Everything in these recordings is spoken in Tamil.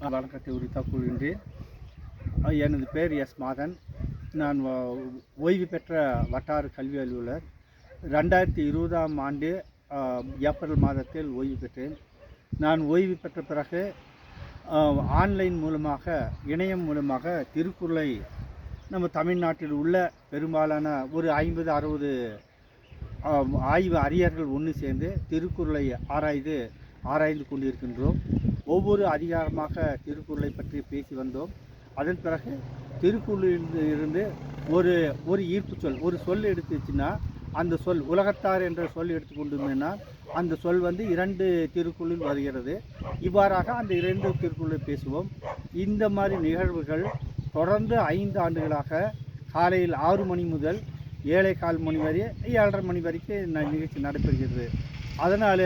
வணக்கத்தை உரித்தாக் கொள்கின்றேன். எனது பேர் எஸ் மாதன். நான் ஓய்வு பெற்ற வட்டார கல்வி அலுவலர். 2020ஆம் ஆண்டு ஏப்ரல் மாதத்தில் ஓய்வு பெற்றேன். நான் ஓய்வு பெற்ற பிறகு ஆன்லைன் மூலமாக, இணையம் மூலமாக திருக்குறளை நம்ம தமிழ்நாட்டில் உள்ள பெரும்பாலான ஒரு 50-60 ஆய்வு அறிஞர்கள் ஒன்று சேர்ந்து திருக்குறளை ஆராய்ந்து கொண்டிருக்கின்றோம். ஒவ்வொரு அதிகாரமாக திருக்குறளை பற்றி பேசி வந்தோம். அதன் பிறகு திருக்குறளிலிருந்து ஒரு ஈர்ப்பு சொல், ஒரு சொல் எடுத்துச்சுன்னா அந்த சொல் உலகத்தார் என்ற சொல் எடுத்துக்கொண்டோம்னா அந்த சொல் 2 திருக்குறளில் வருகிறது. இவ்வாறாக அந்த 2 திருக்குறளை பேசுவோம். இந்த மாதிரி நிகழ்வுகள் தொடர்ந்து 5 ஆண்டுகளாக காலையில் 6 மணி முதல் 7:15 மணி வரை 7:30 மணி வரைக்கும் நிகழ்ச்சி நடைபெறுகிறது. அதனால்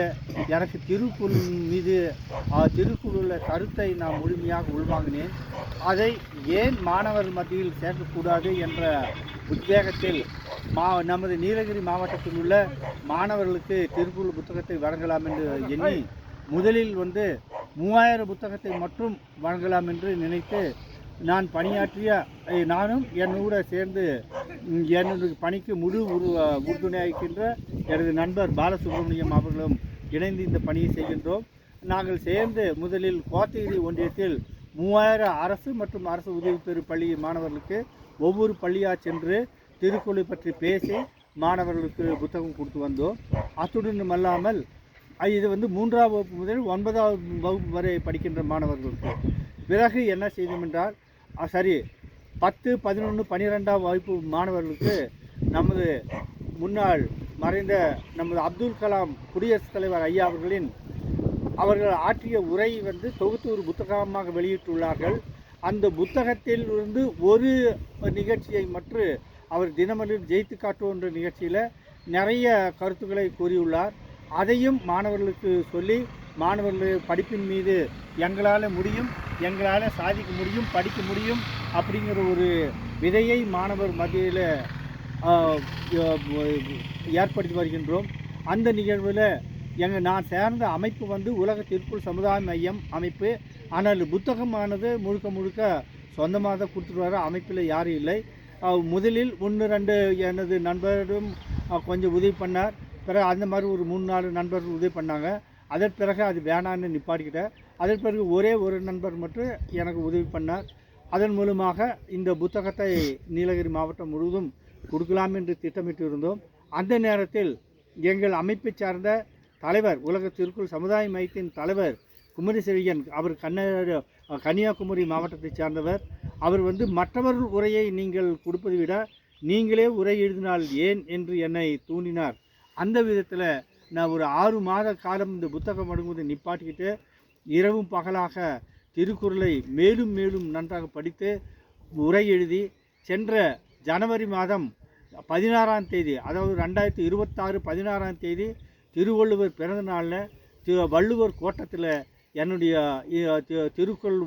எனக்கு திருக்குறள் மீது திருக்குறளில் கருத்தை நான் முழுமையாக உள்வாங்கினேன். அதை ஏன் மாணவர் மத்தியில் சேர்க்கக்கூடாது என்ற உத்வேகத்தில் நமது நீலகிரி மாவட்டத்தில் உள்ள மாணவர்களுக்கு திருக்குறள் புத்தகத்தை வழங்கலாம் என்று எண்ணி முதலில் 3000 புத்தகத்தை மட்டும் வழங்கலாம் என்று நினைத்து நான் பணியாற்றிய நானும் என்னோட சேர்ந்து என்னுடைய பணிக்கு முழு உறுதுணையாகின்ற எனது நண்பர் பாலசுப்ரமணியம் அவர்களும் இணைந்து இந்த பணியை செய்கின்றோம். நாங்கள் சேர்ந்து முதலில் கோத்தகிரி ஒன்றியத்தில் 3000 அரசு மற்றும் அரசு உதவி பெறும் பள்ளி மாணவர்களுக்கு ஒவ்வொரு பள்ளியாக சென்று திருக்குறளை பற்றி பேசி மாணவர்களுக்கு புத்தகம் கொடுத்து வந்தோம். அத்துடன் அல்லாமல் இது 3ஆம் வகுப்பு முதல் 9ஆம் வகுப்பு வரை படிக்கின்ற மாணவர்களுக்கு. பிறகு என்ன செய்தோம் என்றால் 10, 11, 12ஆம் வகுப்பு மாணவர்களுக்கு நமது முன்னாள் மறைந்த நமது அப்துல் கலாம் குடியரசுத் தலைவர் ஐயா அவர்கள் ஆற்றிய உரை தொகுத்து ஒரு புத்தகமாக வெளியிட்டுள்ளார்கள். அந்த புத்தகத்தில் ஒரு நிகழ்ச்சியை மற்றும் அவர் தினமலர் ஜெயித்து காட்டுவோன்ற நிகழ்ச்சியில் நிறைய கருத்துக்களை கூறியுள்ளார். அதையும் மாணவர்களுக்கு சொல்லி மாணவர்கள் படிப்பின் மீது எங்களால் முடியும், எங்களால் சாதிக்க முடியும், படிக்க முடியும் அப்படிங்கிற ஒரு விதையை மாணவர் மத்தியில் ஏற்படுத்தி வருகின்றோம். அந்த நிகழ்வில் நான் சேர்ந்த அமைப்பு உலக திருக்குறள் சமுதாய மையம் அமைப்பு. ஆனால் புத்தகமானது முழுக்க சொந்தமாக தான் கொடுத்துட்டு வர அமைப்பில் யாரும் இல்லை. முதலில் 1-2 எனது நண்பரும் கொஞ்சம் உதவி பண்ணார். பிறகு அந்த மாதிரி ஒரு 3-4 நண்பர்கள் உதவி பண்ணாங்க. அதன் பிறகு அது வேணான்னு நிப்பாட்டிக்கிட்டேன். அதன் பிறகு ஒரே ஒரு நண்பர் மட்டும் எனக்கு உதவி பண்ணார். அதன் மூலமாக இந்த புத்தகத்தை நீலகிரி மாவட்டம் முழுவதும் கொடுக்கலாம் என்று திட்டமிட்டு இருந்தோம். அந்த நேரத்தில் எங்கள் அமைப்பை சார்ந்த தலைவர், உலக திருக்குறள் சமுதாய மையத்தின் தலைவர் குமரி செழியன், அவர் கன்னியாகுமரி மாவட்டத்தை சார்ந்தவர். அவர் மற்றவர்கள் உரையை நீங்கள் கொடுப்பதை விட நீங்களே உரை எழுதினால் ஏன் என்று என்னை தூண்டினார். அந்த விதத்தில் நான் ஒரு 6 மாத காலம் இந்த புத்தகம் வழங்குவதை நிப்பாட்டிக்கிட்டு இரவும் பகலாக திருக்குறளை மேலும் மேலும் நன்றாக படித்து உரை எழுதி சென்ற ஜனவரி மாதம் 16ஆம் தேதி, அதாவது 2026 16ஆம் தேதி திருவள்ளுவர் பிறந்த நாளில் வள்ளுவர் கோட்டத்தில் என்னுடைய திருக்குறள்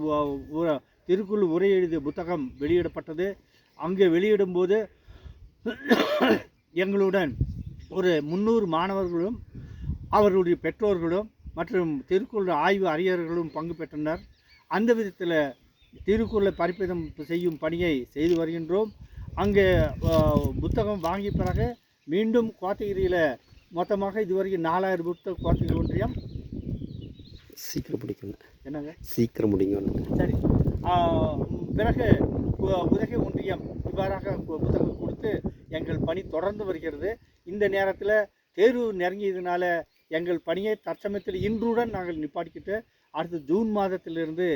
உரை எழுதிய புத்தகம் வெளியிடப்பட்டது. அங்கே வெளியிடும்போது எங்களுடன் ஒரு 300 மாணவர்களும் அவர்களுடைய பெற்றோர்களும் மற்றும் திருக்குறள் ஆய்வு அறிஞர்களும் பங்கு பெற்றனர். அந்த விதத்தில் திருக்குறளை பரிப்பதம் செய்யும் பணியை செய்து வருகின்றோம். அங்கே புத்தகம் வாங்கிய பிறகு மீண்டும் கோத்தகிரியில் மொத்தமாக இதுவரைக்கும் 4000 புத்தகம் கோத்தகிரி ஒன்றியம் சீக்கிரம் முடிக்கணும். என்னங்க சீக்கிரம் முடிக்கணும். சரி. பிறகு உதகை ஒன்றியம் இவ்வாறாக புத்தகம் கொடுத்து எங்கள் பணி தொடர்ந்து வருகிறது. இந்த நேரத்தில் தேர்வு நெருங்கியதுனால எங்கள் பணியை தற்சமயத்தில் இன்றுடன் நாங்கள் நிப்பாட்டிக்கிட்டு அடுத்த ஜூன் மாதத்திலிருந்து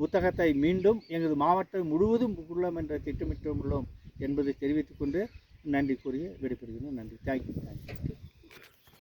புத்தகத்தை மீண்டும் எங்களது மாவட்டம் முழுவதும் கொடுக்கலாம் என்ற திட்டமிட்டுள்ளோம் என்பதை தெரிவித்துக்கொண்டு நன்றி கூறி விடைபெறுகிறோம். நன்றி. தேங்க்யூ.